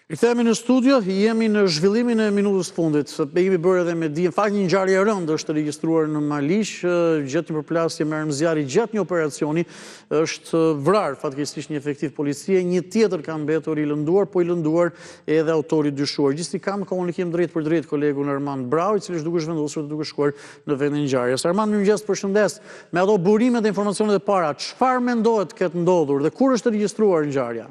Rikthehemi në studio, jemi në zhvillimin e minutës fundit. Jemi bërë edhe me dijen, fakt një ngjarje e rëndë është regjistruar në Maliq, gjatë një përplasje me armëzjarri gjatë një operacioni, është vrarë fatkeqësisht një efektiv policie, një tjetër ka mbetur i lënduar, po i lënduar edhe autori dyshuar. Gjithsesi kam komunikim drejt për drejt kolegun Armand Brau, i cili është duke zhvendosur dhe duke shkuar në vendin e ngjarjes. Armand, mirëmëngjes, përshëndes. Me ato burimet e informacionet e para, çfarë mendohet ketë ndodhur dhe kur është regjistruar ngjarja?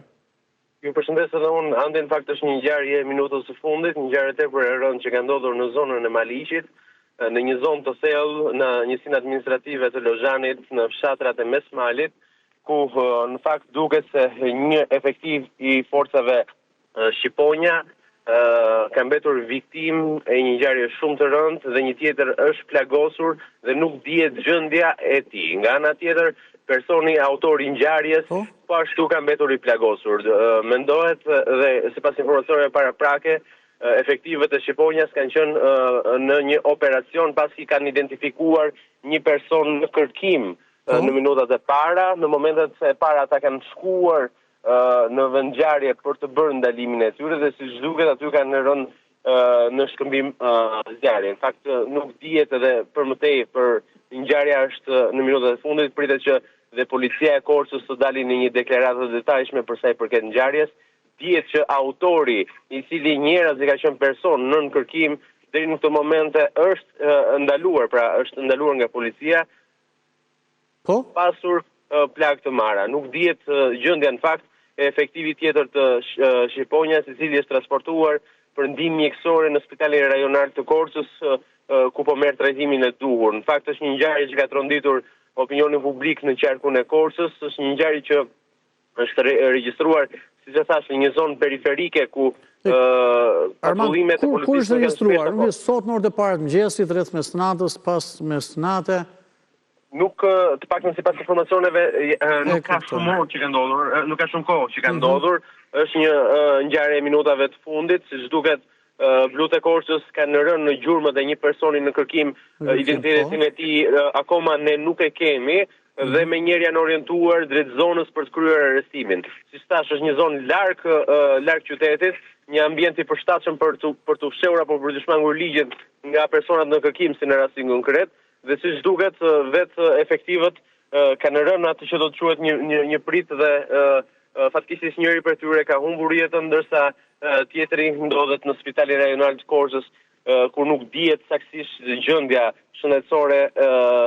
Ju përshëndes edhe unë, ande në fakt është një ngjarje e minutës së fundit, një ngjarje tepër e rëndë që ka ndodhur në zonën e Maliqit, në një zonë të thellë, në njësinë administrative të Lozhanit, në fshatrat e Mesmalit, ku në fakt duket se një efektiv i forcave shqiponja ka mbetur viktim e një ngjarje shumë të rëndë dhe një tjetër është plagosur dhe nuk dihet gjendja e tij. Nga ana tjetër, personi autori i ngjarjes po ashtu ka mbetur i plagosur. Mendohet dhe sipas informacioneve paraprake, efektivët e shqiponjas kanë qenë në një operacion pasi kanë identifikuar një person në kërkim në minutat e para, në momentet e para ata kanë shkuar në vend ngjarje për të bërë ndalimin e tyre dhe siç duket aty kanë rënë në shkëmbim zjarri. Në fakt nuk dihet edhe për më tej për ngjarja është në minutat e fundit, pritet që dhe policia e Korçës të dalin në një deklaratë të detajshme për sa i përket ngjarjes. Dihet që autori, i cili njëherë ka qenë person nën kërkim, deri në këtë moment është ndaluar, pra është ndaluar nga policia. Pasur plagë të marra. Nuk dihet gjendja në fakt e efektivit tjetër të shqiponjas, i cili është transportuar për ndihmë mjekësore në Spitalin Rajonal të Korçës, ku po merr trajtimin e duhur. Në fakt është një ngjarje që ka tronditur opinionin publik në qarkun e Korçës, është një ngjarje që është regjistruar, siç e thash, në një zonë periferike ku patrullimet e policisë. Kur është regjistruar? Sot në orët e para të mëngjesit, rreth mesnatës, pas mesnate? Nuk, të paktën sipas informacioneve, nuk ka shumë kohë që ka ndodhur, nuk ka shumë kohë që ka ndodhur. Është një ngjarje e minutave të fundit, siç duket. Blut e Korçës kanë rënë në gjurmët e një personi në kërkim, identitetin e tij akoma ne nuk e kemi dhe me njerë janë orientuar drejt zonës për të kryer arrestimin. Siç thash, është një zonë larg qytetit, një ambient i përshtatshëm për të fshehur apo për të shmangur ligjen nga personat në kërkim si në rastin konkret, dhe siç duket vetë efektivët kanë rënë atë që do të quhet një prit dhe fatkeqësisht njëri prej tyre ka humbur jetën, ndërsa tjetri ndodhet në Spitalin Rajonal të Korçës, ku nuk dihet saktësisht gjendja shëndetësore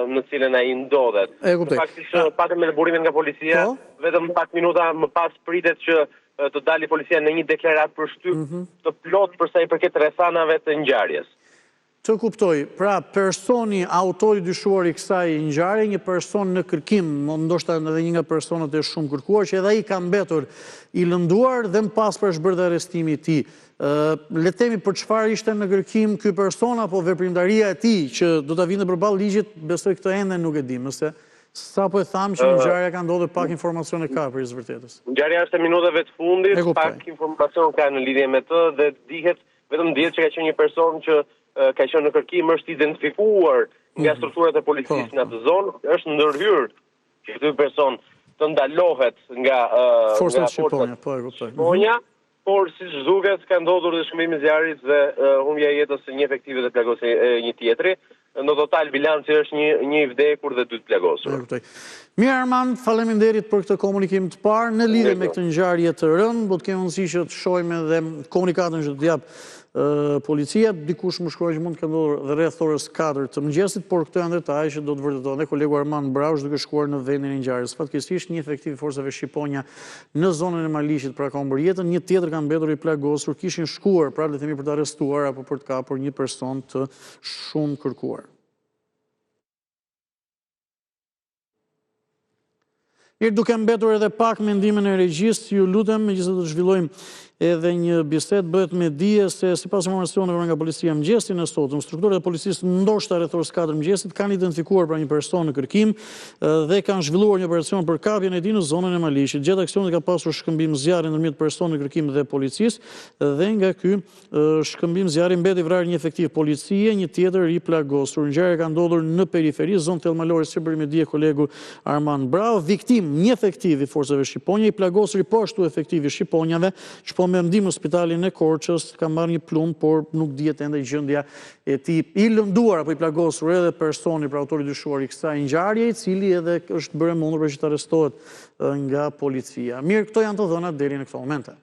në cilën ai ndodhet. Faktikisht patëm me burimin nga policia, vetëm pak minuta më pas pritet që të dalë policia në një deklaratë për shtyp të plot për sa i përket rrethanave të ngjarjes. Të kuptoj, pra personi, autori dyshuar i kësaj ngjarje, një person në kërkim, ndoshta edhe një nga personat e shumë kërkuar, që edhe ai ka mbetur i lënduar dhe më pas për është bërë dhe arrestimi i tij. Le të themi për çfarë ishte në kërkim ky person apo veprimtaria e tij që do ta vinte përballë ligjit, besoj këtë ende nuk e di, mëse sapo e thamë që ngjarja ka ndodhur, pak informacione ka për së vërtetës. Ngjarja është e minutave të fundit, pak informacion ka në lidhje me të dhe vetëm dihet që ka qenë një person që ka qenë në kërkim, është identifikuar nga strukturat e policisë në atë zonë, është ndërhyrë që ky person të ndalohet nga forcat shqiponja, por siç duket ka ndodhur dhe shkëmbimi i zjarrit dhe humbja e jetës së një efektive dhe plagosje një tjetri. Në total bilanci është një i vdekur dhe 2 të plagosur. Mirë Armand, faleminderit për këtë komunikim të parë. Në lidhje me këtë ngjarje të rëndë, do të kemi mundësi që të shohim edhe komunikatën që të jap policia, dikush më shkruaj që mund të ketë ndodhur dhe rreth orës 4 të mëngjesit, por këto janë detaje që do të vërtetohen. Dhe kolegu Armand Brau është duke shkuar në vendin e ngjarjes. Fatkeqësisht një efektiv i forcave shqiponja në zonën e Maliqit pra ka humbur jetën, një tjetër ka mbetur i plagosur, kishin shkuar pra le të themi për të arrestuar apo për të kapur një person të shumë kërkuar. Mirë, duke mbetur edhe pak mendimin e regjist, ju lutem, megjithëse do të zhvillojmë edhe një bisedë, bëhet me dije se sipas informacioneve nga policia mëngjesin e sotëm, strukturat e policisë ndoshta rreth orës 4 mëngjesit kanë identifikuar pra një person në kërkim dhe kanë zhvilluar një operacion për kapjen e tij në zonën e Maliqit. Gjatë aksionit ka pasur shkëmbim zjarri ndërmjet personit në kërkim dhe policisë dhe nga ky shkëmbim zjarri mbeti vrarë një efektiv policie, një tjetër i plagosur. Ngjarja ka ndodhur në periferi, zonë thellëmalore, si bëri me dije kolegu Armand Brau, viktim një efektiv i forcave shqiponje, i plagosur po ashtu efektiv i shqiponjave, që po me ndihmë spitalin e Korçës, ka marrë një plumë, por nuk dihet ende gjendja e tij. I lënduar apo i plagosur edhe personi për autori dyshuar i kësaj ngjarje, i cili edhe është bërë mundur për që të arrestohet nga policia. Mirë, këto janë të dhënat deri në këto momente.